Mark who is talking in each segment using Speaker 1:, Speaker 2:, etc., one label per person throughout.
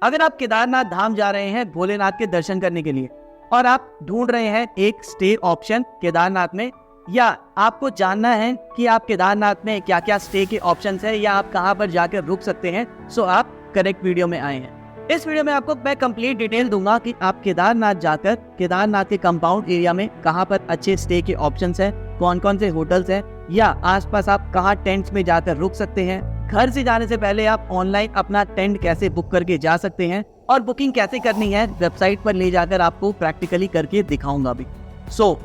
Speaker 1: अगर आप केदारनाथ धाम जा रहे हैं भोलेनाथ के दर्शन करने के लिए और आप ढूंढ रहे हैं एक स्टे ऑप्शन केदारनाथ में, या आपको जानना है कि आप केदारनाथ में क्या क्या स्टे के ऑप्शंस हैं या आप कहां पर जाकर रुक सकते हैं, सो आप करेक्ट वीडियो में आए हैं। इस वीडियो में आपको मैं कंप्लीट डिटेल दूंगा कि आप केदारनाथ जाकर केदारनाथ के कंपाउंड एरिया में कहां पर अच्छे स्टे के ऑप्शंस हैं, कौन कौन से होटल्स हैं, या आसपास आप कहां टेंट्स में जाकर रुक सकते हैं। घर से जाने से पहले आप ऑनलाइन अपना टेंट कैसे बुक करके जा सकते हैं और बुकिंग कैसे करनी है वेबसाइट पर ले जाकर आपको प्रैक्टिकली करके दिखाऊंगा भी।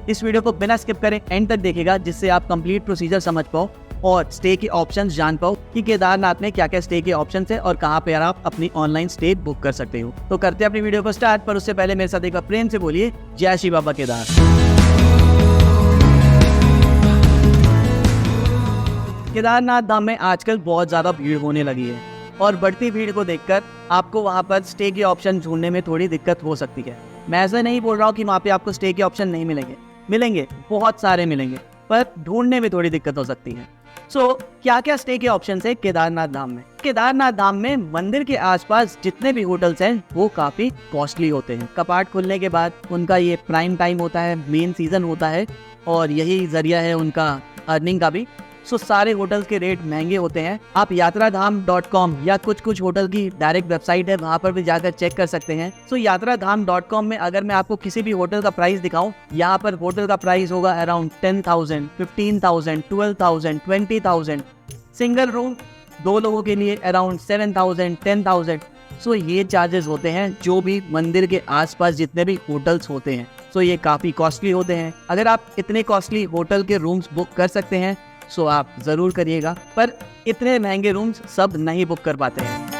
Speaker 1: इस वीडियो को बिना स्किप करें एंड तक देखेगा, जिससे आप कंप्लीट प्रोसीजर समझ पाओ और स्टे के ऑप्शंस जान पाओ कि केदारनाथ में क्या क्या स्टे के ऑप्शंस है और कहां पे आप अपनी ऑनलाइन स्टे बुक कर सकते हो। तो करते हैं अपनी वीडियो को स्टार्ट, पर उससे पहले मेरे साथ एक बार प्रेम से बोलिए जय श्री बाबा केदार। केदारनाथ धाम में आजकल बहुत ज़्यादा भीड़ होने लगी है और बढ़ती भीड़ को देखकर आपको वहाँ पर स्टे के ऑप्शन ढूंढने में थोड़ी दिक्कत हो सकती है। मैं ऐसा नहीं बोल रहा हूँ कि वहाँ पे आपको स्टे के ऑप्शन नहीं मिलेंगे, बहुत सारे मिलेंगे, पर ढूंढने में थोड़ी दिक्कत हो सकती है। क्या क्या स्टे के ऑप्शन है केदारनाथ धाम में? केदारनाथ धाम में मंदिर के आसपास जितने भी होटल्स हैं वो काफी कॉस्टली होते हैं। कपाट खुलने के बाद उनका ये प्राइम टाइम होता है, मेन सीजन होता है और यही जरिया है उनका अर्निंग का भी। सारे होटल्स के रेट महंगे होते हैं। आप यात्राधाम.com या कुछ होटल की डायरेक्ट वेबसाइट है, वहां पर भी जाकर चेक कर सकते हैं। यात्राधाम.com में अगर मैं आपको किसी भी होटल का प्राइस दिखाऊं, यहाँ पर होटल का प्राइस होगा अराउंड 10,000, 15,000, 12,000, 20,000। सिंगल रूम 2 लोगों के लिए अराउंड 7,000, 10,000। ये चार्जेस होते हैं जो भी मंदिर के आसपास जितने भी होटल्स होते हैं। ये काफी कॉस्टली होते हैं। अगर आप इतने कॉस्टली होटल के रूम्स बुक कर सकते हैं आप जरूर करिएगा, पर इतने महंगे रूम्स सब नहीं बुक कर पाते हैं।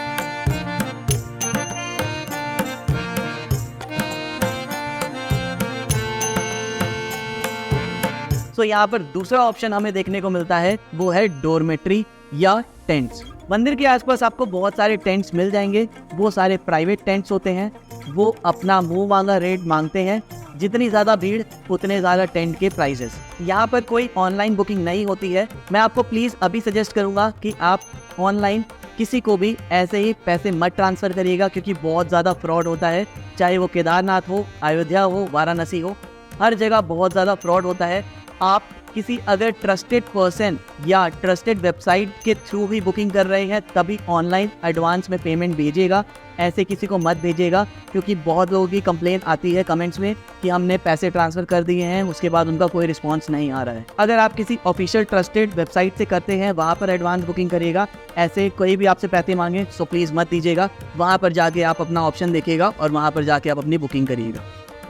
Speaker 1: यहाँ पर दूसरा ऑप्शन हमें देखने को मिलता है, वो है डोरमेट्री या टेंट्स। मंदिर के आसपास आपको बहुत सारे टेंट्स मिल जाएंगे। वो सारे प्राइवेट टेंट्स होते हैं, वो अपना मुंह मांगा रेट मांगते हैं। जितनी ज़्यादा भीड़ उतने ज़्यादा टेंट के प्राइसेस। यहाँ पर कोई ऑनलाइन बुकिंग नहीं होती है। मैं आपको प्लीज़ अभी सजेस्ट करूँगा कि आप ऑनलाइन किसी को भी ऐसे ही पैसे मत ट्रांसफ़र करिएगा, क्योंकि बहुत ज़्यादा फ्रॉड होता है। चाहे वो केदारनाथ हो, अयोध्या हो, वाराणसी हो, हर जगह बहुत ज़्यादा फ्रॉड होता है। आप किसी अगर ट्रस्टेड पर्सन या ट्रस्टेड वेबसाइट के थ्रू भी बुकिंग कर रहे हैं तभी ऑनलाइन एडवांस में पेमेंट भेजिएगा। ऐसे किसी को मत भेजिएगा, क्योंकि बहुत लोगों की कंप्लेन आती है कमेंट्स में कि हमने पैसे ट्रांसफ़र कर दिए हैं, उसके बाद उनका कोई रिस्पांस नहीं आ रहा है। अगर आप किसी ऑफिशियल ट्रस्टेड वेबसाइट से करते हैं, वहाँ पर एडवांस बुकिंग करिएगा। ऐसे कोई भी आपसे पैसे मांगे प्लीज़ मत दीजिएगा। वहाँ पर जाके आप अपना ऑप्शन देखिएगा और वहाँ पर जाके आप अपनी बुकिंग करिएगा।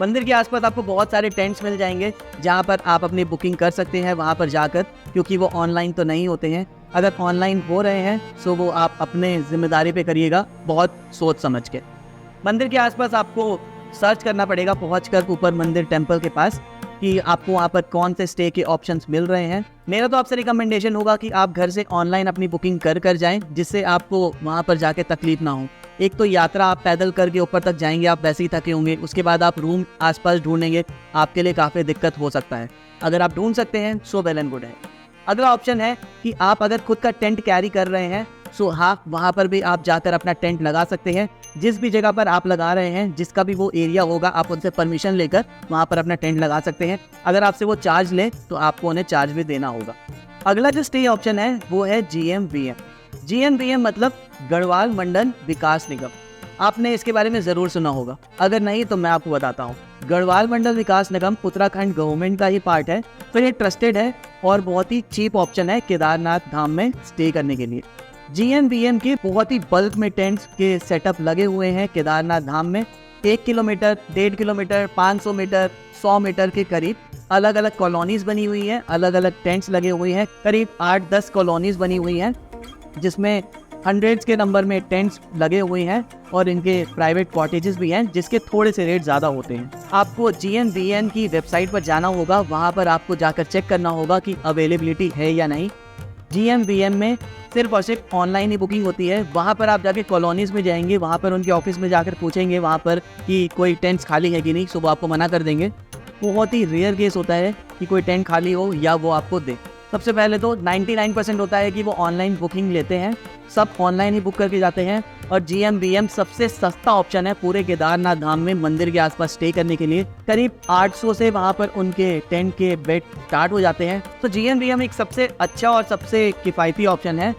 Speaker 1: मंदिर के आसपास आपको बहुत सारे टेंट्स मिल जाएंगे जहां पर आप अपनी बुकिंग कर सकते हैं वहां पर जाकर, क्योंकि वो ऑनलाइन तो नहीं होते हैं। अगर ऑनलाइन हो रहे हैं वो आप अपने जिम्मेदारी पे करिएगा, बहुत सोच समझ के। मंदिर के आसपास आपको सर्च करना पड़ेगा पहुंचकर ऊपर मंदिर टेम्पल के पास कि आपको वहाँ पर कौन से स्टे के ऑप्शंस मिल रहे हैं। मेरा तो आपसे रिकमेंडेशन होगा कि आप घर से ऑनलाइन अपनी बुकिंग कर जाएं, जिससे आपको वहाँ पर जाके तकलीफ ना हो। एक तो यात्रा आप पैदल करके ऊपर तक जाएंगे, आप वैसे ही थके होंगे, उसके बाद आप रूम आसपास ढूंढेंगे, आपके लिए काफ़ी दिक्कत हो सकता है। अगर आप ढूंढ सकते हैं वेल एंड गुड है। अगला ऑप्शन है कि आप अगर खुद का टेंट कैरी कर रहे हैं वहाँ पर भी आप जाकर अपना टेंट लगा सकते हैं। जिस भी जगह पर आप लगा रहे हैं, जिसका भी वो एरिया होगा, आप उनसे परमिशन लेकर वहाँ पर अपना टेंट लगा सकते हैं। अगर आपसे वो चार्ज ले तो आपको उन्हें चार्ज भी देना होगा। अगला जो स्टे ऑप्शन है वो है GMVM। GMVM मतलब गढ़वाल मंडल विकास निगम। आपने इसके बारे में ज़रूर सुना होगा, अगर नहीं तो मैं आपको बताता हूँ। गढ़वाल मंडल विकास निगम उत्तराखंड गवर्नमेंट का ही पार्ट है, तो ये ट्रस्टेड है और बहुत ही चीप ऑप्शन है केदारनाथ धाम में स्टे करने के लिए। GMVM के बहुत ही बल्क में टेंट्स के सेटअप लगे हुए हैं केदारनाथ धाम में। 1 किलोमीटर, 1.5 किलोमीटर, 500 मीटर, 100 मीटर के करीब अलग अलग कॉलोनीज बनी हुई हैं, अलग अलग टेंट्स लगे हुए हैं। करीब 8-10 कॉलोनीज बनी हुई हैं, जिसमें हंड्रेड्स के नंबर में टेंट्स लगे हुए हैं और इनके प्राइवेट कॉटेजेस भी हैं, जिसके थोड़े से रेट ज़्यादा होते हैं। आपको GMVM की वेबसाइट पर जाना होगा, वहाँ पर आपको जाकर चेक करना होगा कि अवेलेबिलिटी है या नहीं। GMVM में सिर्फ और सिर्फ ऑनलाइन ही बुकिंग होती है। वहाँ पर आप जाके कॉलोनीज़ में जाएंगे, वहाँ पर उनके ऑफिस में जाकर पूछेंगे वहाँ पर कि कोई टेंट्स खाली है कि नहीं, वो आपको मना कर देंगे। बहुत ही रेयर केस होता है कि कोई टेंट खाली हो या वो आपको दे। सबसे पहले तो 99% होता है कि वो ऑनलाइन बुकिंग लेते हैं, सब ऑनलाइन ही बुक करके जाते हैं और GMBM सबसे सस्ता ऑप्शन है पूरे केदारनाथ धाम में मंदिर के आसपास स्टे करने के लिए। करीब 800 से वहाँ पर उनके टेंट के बेड स्टार्ट हो जाते हैं। तो GMBM एक सबसे अच्छा और सबसे किफ़ायती ऑप्शन है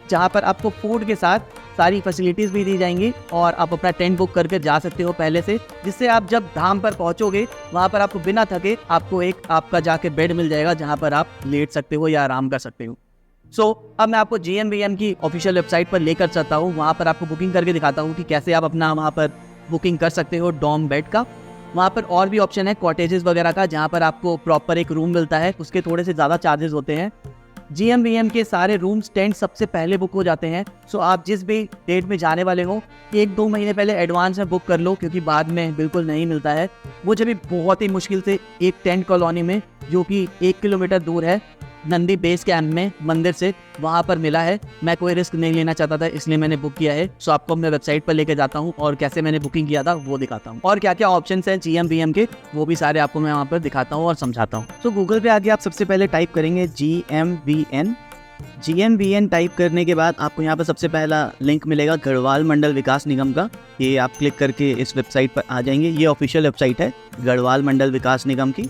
Speaker 1: जहाँ पर आपको फूड के साथ सारी फैसिलिटीज़ भी दी जाएंगी और आप अपना टेंट बुक करके जा सकते हो पहले से, जिससे आप जब धाम पर पहुँचोगे वहाँ पर आपको बिना थके आपको एक आपका जाके बेड मिल जाएगा जहाँ पर आप लेट सकते हो या आराम कर सकते हो। अब मैं आपको GMBM की ऑफिशियल वेबसाइट पर लेकर चलता हूँ, वहाँ पर आपको बुकिंग करके दिखाता हूँ कि कैसे आप अपना वहाँ पर बुकिंग कर सकते हो डॉर्म बेड का। वहाँ पर और भी ऑप्शन है कॉटेजेस वगैरह का, जहाँ पर आपको प्रॉपर एक रूम मिलता है, उसके थोड़े से ज़्यादा चार्जेस होते हैं। GMBM के सारे रूम्स टेंट सबसे पहले बुक हो जाते हैं। आप जिस भी डेट में जाने वाले हो 1-2 महीने पहले एडवांस में बुक कर लो, क्योंकि बाद में बिल्कुल नहीं मिलता है। मुझे भी बहुत ही मुश्किल से एक टेंट कॉलोनी में जो कि 1 किलोमीटर दूर है नंदी बेस कैंप में मंदिर से, वहाँ पर मिला है। मैं कोई रिस्क नहीं लेना चाहता था, इसलिए मैंने बुक किया है। आपको मैं वेबसाइट पर लेके जाता हूँ और कैसे मैंने बुकिंग किया था वो दिखाता हूँ, और क्या क्या ऑप्शंस हैं GMBM के वो भी सारे आपको मैं वहाँ पर दिखाता हूँ और समझाता हूँ। गूगल पे आगे आप सबसे पहले टाइप करेंगे GMBN टाइप करने के बाद आपको यहाँ पर सबसे पहला लिंक मिलेगा गढ़वाल मंडल विकास निगम का। ये आप क्लिक करके इस वेबसाइट पर आ जाएंगे। ये ऑफिशियल वेबसाइट है गढ़वाल मंडल विकास निगम की।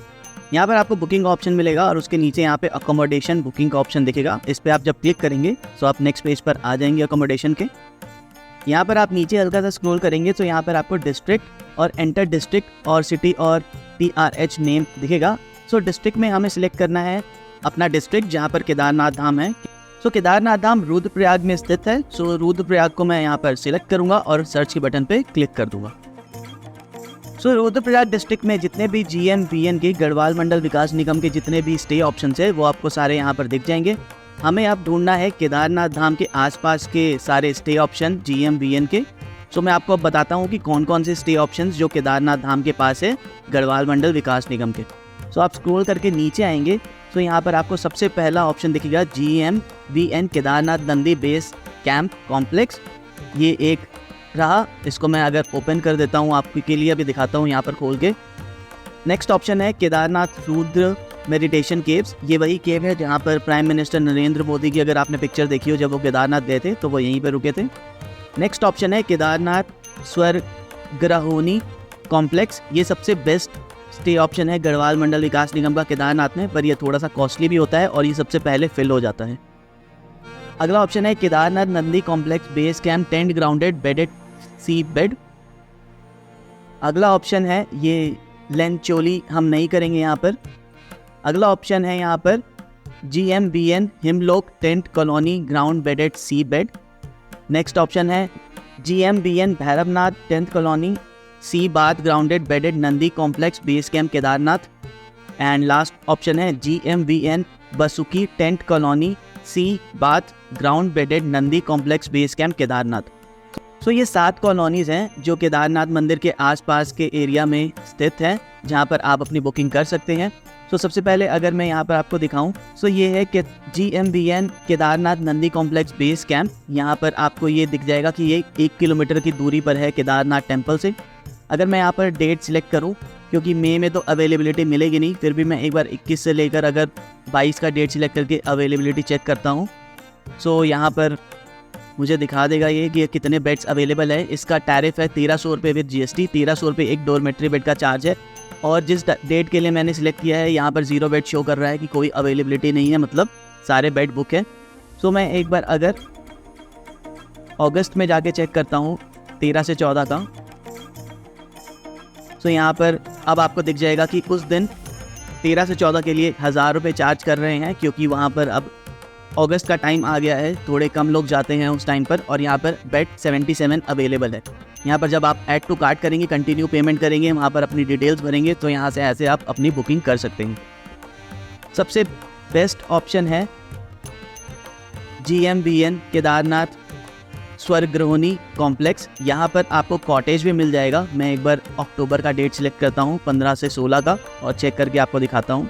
Speaker 1: यहाँ पर आपको बुकिंग ऑप्शन मिलेगा और उसके नीचे यहाँ पे अकोमोडेशन बुकिंग का ऑप्शन दिखेगा। इस पर आप जब क्लिक करेंगे तो आप नेक्स्ट पेज पर आ जाएंगे अकोमोडेशन के। यहाँ पर आप नीचे हल्का सा स्क्रॉल करेंगे तो यहाँ पर आपको डिस्ट्रिक्ट और एंटर डिस्ट्रिक्ट और सिटी और TRH नेम दिखेगा। डिस्ट्रिक्ट में हमें सिलेक्ट करना है अपना डिस्ट्रिक्ट जहाँ पर केदारनाथ धाम है। केदारनाथ धाम रुद्रप्रयाग में स्थित है। रुद्रप्रयाग को मैं यहाँ पर सिलेक्ट करूँगा और सर्च के बटन पे क्लिक कर दूंगा। रुद्रप्रयाग डिस्ट्रिक्ट में जितने भी GMBN के गढ़वाल मंडल विकास निगम के जितने भी स्टे ऑप्शंस है वो आपको सारे यहाँ पर दिख जाएंगे। हमें अब ढूंढना है केदारनाथ धाम के आसपास के सारे स्टे ऑप्शन GMBN के। मैं आपको अब बताता हूँ कि कौन कौन से स्टे ऑप्शंस जो केदारनाथ धाम के पास है गढ़वाल मंडल विकास निगम के। आप स्क्रॉल करके नीचे आएंगे तो यहाँ पर आपको सबसे पहला ऑप्शन दिखेगा GMBN Kedarnath Nandi base camp complex. ये एक रहा, इसको मैं अगर ओपन कर देता हूँ आपके लिए, अभी दिखाता हूँ यहाँ पर खोल के। नेक्स्ट ऑप्शन है केदारनाथ रुद्र मेडिटेशन केव्स। ये वही केव है जहाँ पर प्राइम मिनिस्टर नरेंद्र मोदी की अगर आपने पिक्चर देखी हो जब वो केदारनाथ गए थे तो वो यहीं पर रुके थे। नेक्स्ट ऑप्शन है केदारनाथ स्वर्गग्रहोनी कॉम्प्लेक्स। ये सबसे बेस्ट स्टे ऑप्शन है गढ़वाल मंडल विकास निगम का केदारनाथ में, पर यह थोड़ा सा कॉस्टली भी होता है और ये सबसे पहले फिल हो जाता है। अगला ऑप्शन है Kedarnath Nandi complex base camp tent grounded bedded C bed. अगला ऑप्शन है ये लेंचोली, हम नहीं करेंगे यहाँ पर। अगला ऑप्शन है यहाँ पर GMBN Himlok tent colony ground bedded C bed. Next option है GMBN Bhairavnath tent colony C bath grounded bedded Nandi complex base camp Kedarnath. And last option है GMBN Basuki tent colony C bath ground bedded Nandi complex base camp Kedarnath. ये 7 colonies हैं जो केदारनाथ मंदिर के आसपास के area में स्थित हैं जहां पर आप अपनी बुकिंग कर सकते हैं। सबसे पहले अगर मैं यहां पर आपको दिखाऊं ये है कि GMBN Kedarnath Nandi complex base camp. यहां पर आपको ये दिख जाएगा कि ये 1 किलोमीटर की दूरी पर है केदारनाथ टेम्पल से। अगर मैं यहाँ पर डेट सिलेक्ट करूँ, क्योंकि मई में तो अवेलेबिलिटी मिलेगी नहीं, फिर भी मैं एक बार 21 से लेकर अगर 22 का डेट सिलेक्ट करके अवेलेबिलिटी चेक करता हूँ यहाँ पर मुझे दिखा देगा ये कि कितने बेड्स अवेलेबल है। इसका टैरिफ है 1300 रुपये विद GST। 1300 रुपये एक डॉर्मेट्री बेड का चार्ज है। और जिस डेट के लिए मैंने सिलेक्ट किया है यहाँ पर 0 बेड शो कर रहा है कि कोई अवेलेबिलिटी नहीं है, मतलब सारे बेड बुक है। मैं एक बार अगर अगस्त में जाके चेक करता हूँ 13 से 14 का, यहाँ पर अब आपको दिख जाएगा कि उस दिन 13 से 14 के लिए 1000 रुपये चार्ज कर रहे हैं, क्योंकि वहाँ पर अब अगस्त का टाइम आ गया है, थोड़े कम लोग जाते हैं उस टाइम पर। और यहाँ पर बेड 77 अवेलेबल है। यहाँ पर जब आप ऐड टू कार्ट करेंगे, कंटिन्यू पेमेंट करेंगे, वहाँ पर अपनी डिटेल्स भरेंगे तो यहाँ से ऐसे आप अपनी बुकिंग कर सकते हैं। सबसे बेस्ट ऑप्शन है GMBN केदारनाथ स्वर्गग्रहोनी कॉम्प्लेक्स। यहाँ पर आपको कॉटेज भी मिल जाएगा। मैं एक बार अक्टूबर का डेट सिलेक्ट करता हूँ 15 से 16 का और चेक करके आपको दिखाता हूँ।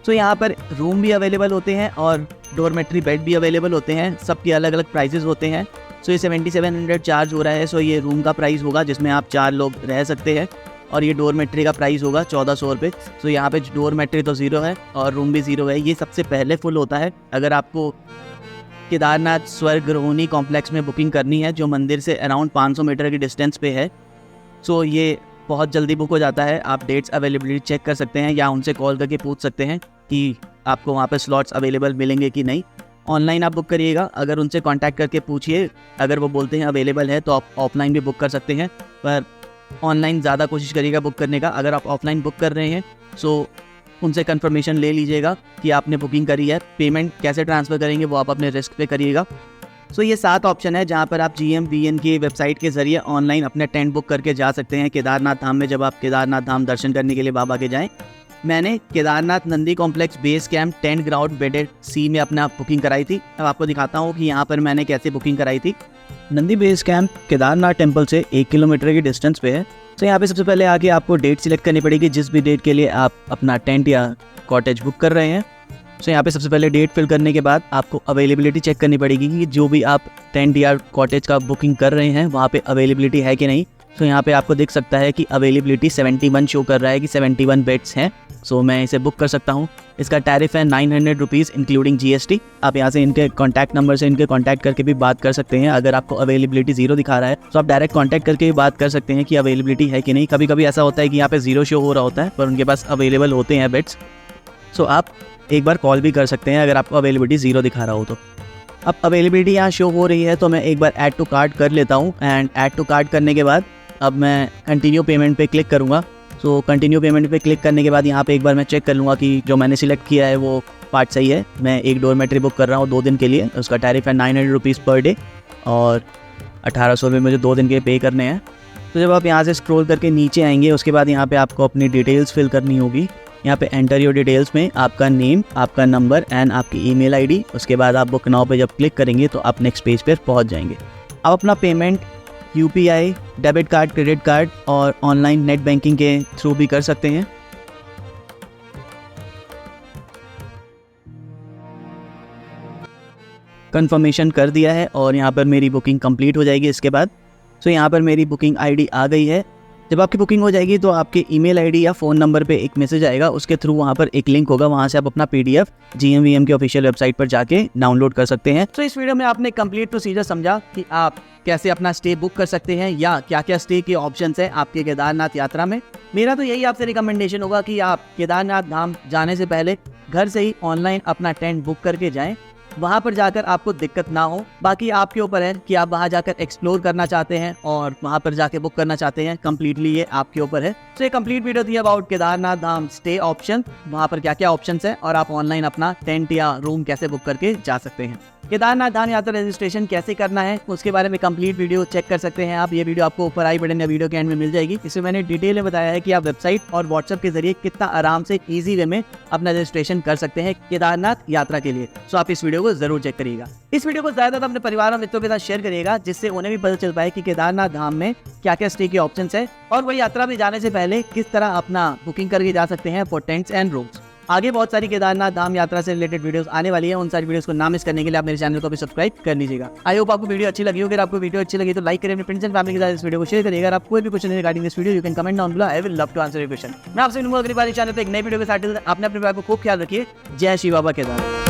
Speaker 1: यहाँ पर रूम भी अवेलेबल होते हैं और डॉर्मेट्री बेड भी अवेलेबल होते हैं। सबके अलग अलग प्राइजेस होते हैं। ये 7700 चार्ज हो रहा है। ये रूम का प्राइस होगा जिसमें आप 4 लोग रह सकते हैं, और ये डॉर्मेट्री का प्राइस होगा 1400 रुपये। यहाँ पे डॉर्मेट्री तो 0 है और रूम भी 0 है। ये सबसे पहले फुल होता है। अगर आपको केदारनाथ स्वर्ग रोहिणी कॉम्प्लेक्स में बुकिंग करनी है, जो मंदिर से अराउंड 500 मीटर की डिस्टेंस पे है। सो ये बहुत जल्दी बुक हो जाता है। आप डेट्स अवेलेबिलिटी चेक कर सकते हैं या उनसे कॉल करके पूछ सकते हैं कि आपको वहाँ पे स्लॉट्स अवेलेबल मिलेंगे कि नहीं। ऑनलाइन आप बुक करिएगा, अगर उनसे कांटेक्ट करके पूछिए, अगर वो बोलते हैं अवेलेबल है तो आप ऑफलाइन भी बुक कर सकते हैं, पर ऑनलाइन ज़्यादा कोशिश करिएगा बुक करने का। अगर आप ऑफलाइन बुक कर रहे हैं सो उनसे कंफर्मेशन ले लीजिएगा कि आपने बुकिंग करी है। पेमेंट कैसे ट्रांसफ़र करेंगे वो आप अपने रिस्क पे करिएगा। सो ये 7 ऑप्शन है जहाँ पर आप GMVN की वेबसाइट के ज़रिए ऑनलाइन अपने टेंट बुक करके जा सकते हैं केदारनाथ धाम में, जब आप केदारनाथ धाम दर्शन करने के लिए बाबा के जाएँ। मैंने Kedarnath Nandi complex base camp tent ground bedded C में अपना बुकिंग कराई थी। अब आपको दिखाता हूँ कि यहाँ पर मैंने कैसे बुकिंग कराई थी। Nandi base camp Kedarnath temple से 1 किलोमीटर की डिस्टेंस पे है। तो यहाँ पे सबसे पहले आके आपको डेट सिलेक्ट करनी पड़ेगी, जिस भी डेट के लिए आप अपना टेंट या कॉटेज बुक कर रहे हैं। तो यहाँ पे सबसे पहले डेट फिल करने के बाद आपको अवेलेबिलिटी चेक करनी पड़ेगी कि जो भी आप टेंट या कॉटेज का बुकिंग कर रहे हैं वहाँ पे अवेलेबिलिटी है कि नहीं। तो यहाँ पे आपको दिख सकता है कि अवेलेबिलिटी 71 शो कर रहा है कि 71 बेड्स हैं। सो मैं इसे बुक कर सकता हूँ। इसका टैरिफ है 900 रुपीज़ इंक्लूडिंग GST। आप यहाँ से इनके कॉन्टैक्ट नंबर से इनके कॉन्टैक्ट करके भी बात कर सकते हैं। अगर आपको अवेलेबिलिटी 0 दिखा रहा है तो आप डायरेक्ट कॉन्टैक्ट करके भी बात कर सकते हैं कि अवेलेबिलिटी है कि नहीं। कभी कभी ऐसा होता है कि यहाँ पे 0 शो हो रहा होता है पर उनके पास अवेलेबल होते हैं बेड्स। सो आप एक बार कॉल भी कर सकते हैं अगर आपको अवेलेबिलिटी 0 दिखा रहा हो तो। अब अवेलेबिलिटी यहाँ शो हो रही है तो मैं एक बार ऐड टू कार्ट कर लेता हूँ। एंड ऐड टू कार्ट करने के बाद अब मैं कंटिन्यू पेमेंट पे क्लिक करूँगा। सो कंटिन्यू पेमेंट पे क्लिक करने के बाद यहाँ पे एक बार मैं चेक कर लूँगा कि जो मैंने सिलेक्ट किया है वो पार्ट सही है। मैं एक डॉर्मेट्री बुक कर रहा हूँ 2 दिन के लिए। उसका टैरिफ है 900 रुपीज़ पर डे और 1800 रुपये मुझे 2 दिन के पे करने हैं। तो जब आप यहाँ से स्क्रॉल करके नीचे आएंगे उसके बाद यहाँ पे आपको अपनी डिटेल्स फिल करनी होगी। यहाँ पे एंटर योर डिटेल्स में आपका नेम, आपका नंबर एंड आपकी ईमेल आईडी। उसके बाद आप बुक नाउ पे जब क्लिक करेंगे तो आप नेक्स्ट पेज पर पहुँच जाएंगे। आप अपना payment UPI, debit card, credit card और ऑनलाइन नेट बैंकिंग के थ्रू भी कर सकते हैं। कंफर्मेशन कर दिया है और यहाँ पर मेरी बुकिंग कंप्लीट हो जाएगी इसके बाद। सो यहाँ पर मेरी बुकिंग ID आ गई है। जब आपकी बुकिंग हो जाएगी तो आपके ईमेल आईडी या फ़ोन नंबर पे एक मैसेज आएगा, उसके थ्रू वहाँ पर एक लिंक होगा, वहाँ से आप अपना PDF GMVM के ऑफिशियल वेबसाइट पर जाके डाउनलोड कर सकते हैं। तो इस वीडियो में आपने कंप्लीट प्रोसीजर समझा कि आप कैसे अपना स्टे बुक कर सकते हैं या क्या क्या स्टे के ऑप्शंस हैं आपके केदारनाथ यात्रा में। मेरा तो यही आपसे रिकमेंडेशन होगा कि आप केदारनाथ धाम जाने से पहले घर से ही ऑनलाइन अपना टेंट बुक करके जाएं, वहाँ पर जाकर आपको दिक्कत ना हो। बाकी आपके ऊपर है कि आप वहाँ जाकर एक्सप्लोर करना चाहते हैं और वहाँ पर जाके बुक करना चाहते हैं, कम्प्लीटली ये आपके ऊपर है। तो ये कंप्लीट वीडियो थी about Kedarnath Dham stay option, वहाँ पर क्या क्या ऑप्शंस हैं और आप ऑनलाइन अपना टेंट या रूम कैसे बुक करके जा सकते हैं। केदारनाथ धाम यात्रा रजिस्ट्रेशन कैसे करना है उसके बारे में कंप्लीट वीडियो चेक कर सकते हैं आप। ये वीडियो आपको ऊपर आई बटन या वीडियो के एंड में मिल जाएगी। इसमें मैंने डिटेल में बताया है कि आप वेबसाइट और व्हाट्सएप के जरिए कितना आराम से इजी वे में अपना रजिस्ट्रेशन कर सकते हैं केदारनाथ यात्रा के लिए। सो आप इस वीडियो को जरूर चेक करिएगा। इस वीडियो को ज्यादा अपने परिवार और मित्रों के साथ शेयर करिएगा, जिससे उन्हें भी पता चल पाए कि केदारनाथ धाम में क्या क्या स्टे के ऑप्शंस है और वही यात्रा में जाने से पहले किस तरह अपना बुकिंग करके जा सकते हैं फॉर टेंट्स एंड रूम्स। आगे बहुत सारी केदारनाथ धाम यात्रा से रिलेटेड वीडियोस आने वाली है। उन सारी वीडियोस को ना मिस करने के लिए आप मेरे चैनल को भी सब्सक्राइब कर लीजिएगा। आई होप आपको वीडियो अच्छी लगी हो। अगर आपको वीडियो अच्छी लगी तो लाइक करें, अपने फ्रेंड्स एंड फैमिली के साथ इस वीडियो को शेयर करिएगा। अगर आप कोई भी question regarding this video you can comment down below, I will love to answer your question. मैं आपसे मिलूंगा अगली बार चैनल पे एक नई वीडियो के साथ। अपने परिवार को खूब ख्याल रखिए। जय श्री बाबा केदार।